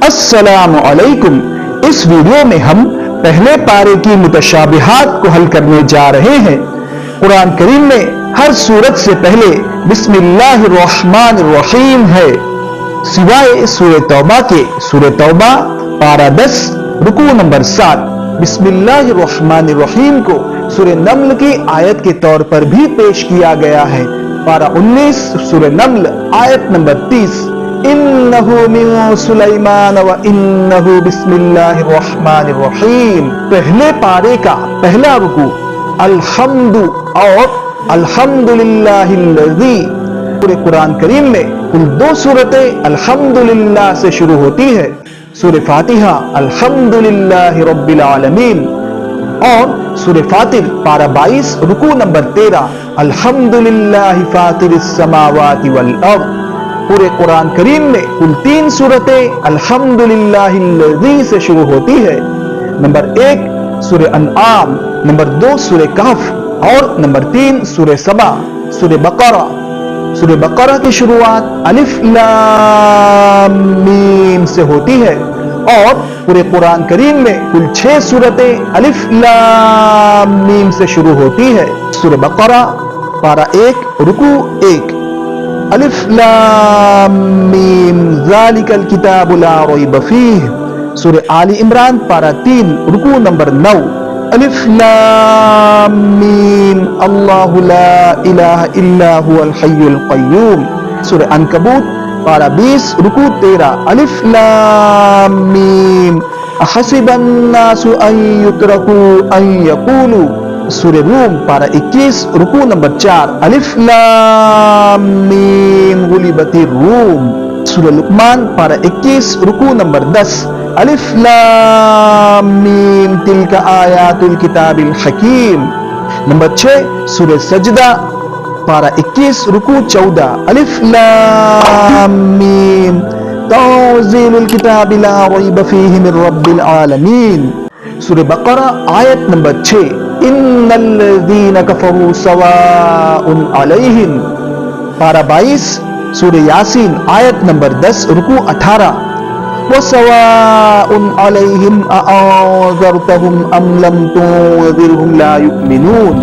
السلام علیکم۔ اس ویڈیو میں ہم پہلے پارے کی متشابہات کو حل کرنے جا رہے ہیں۔ قرآن کریم میں ہر سورت سے پہلے بسم اللہ الرحمن الرحیم ہے، سوائے سورہ توبہ کے۔ سورہ توبہ پارہ 10 رکوع نمبر 7۔ بسم اللہ الرحمن الرحیم کو سورہ نمل کی آیت کے طور پر بھی پیش کیا گیا ہے۔ پارہ 19 سورہ نمل آیت نمبر 30۔ انہو من سلیمان و انہو بسم اللہ الرحمن الرحیم۔ پہلے پارے کا پہلا رکوع الحمد اور الحمدللہ الذی۔ پورے قرآن کریم میں کل 2 سورتیں الحمدللہ سے شروع ہوتی ہے، سورہ فاتحہ الحمدللہ رب العالمین اور سورہ فاطر پارہ 22 رکوع نمبر 13 الحمدللہ فاطر السماوات والارض۔ پورے قرآن کریم میں کل 3 سورتیں الحمدللہ الذی سے شروع ہوتی ہے۔ نمبر 1 سورہ انعام، نمبر 2 سورہ کہف اور نمبر 3 سورہ سبا۔ سورہ بقرہ، سورہ بقرہ کی شروعات الف لام میم سے ہوتی ہے اور پورے قرآن کریم میں کل 6 سورتیں الف لام میم سے شروع ہوتی ہے۔ سورہ بقرہ پارہ 1 رکوع 1 الف لام میم ذالک الکتاب لا ریب فیہ۔ سورہ آل عمران پارہ 3 رکوع نمبر 9 الف لام میم اللہ لا الہ الا هو الحی القیوم۔ سورہ عنکبوت پارہ 20 رکوع 13 الف لام میم احسب الناس ان یترکوا ان یقولوا۔ سورہ روم پارہ 21 رکوع نمبر 4 الف لام میم غلبت الروم۔ سورہ لقمان پارہ 21 رکوع نمبر 10 الف لام میم تلک آیات الکتاب الحکیم۔ نمبر 6 سورہ سجدہ پارہ 21 رکوع 14 الف لام میم تنزیل الکتاب لا ریب فیہ من رب العالمین۔ سورہ بقرہ آیت نمبر 6 ان الذین کفروا سواء علیہم۔ پارہ 22 سورہ یاسین آیت نمبر 10 رکوع 18 وَسَوَاءٌ عَلَيْهِمْ أَأَنذَرْتَهُمْ أَمْ لَمْ تُنذِرْهُمْ لَا يُؤْمِنُونَ۔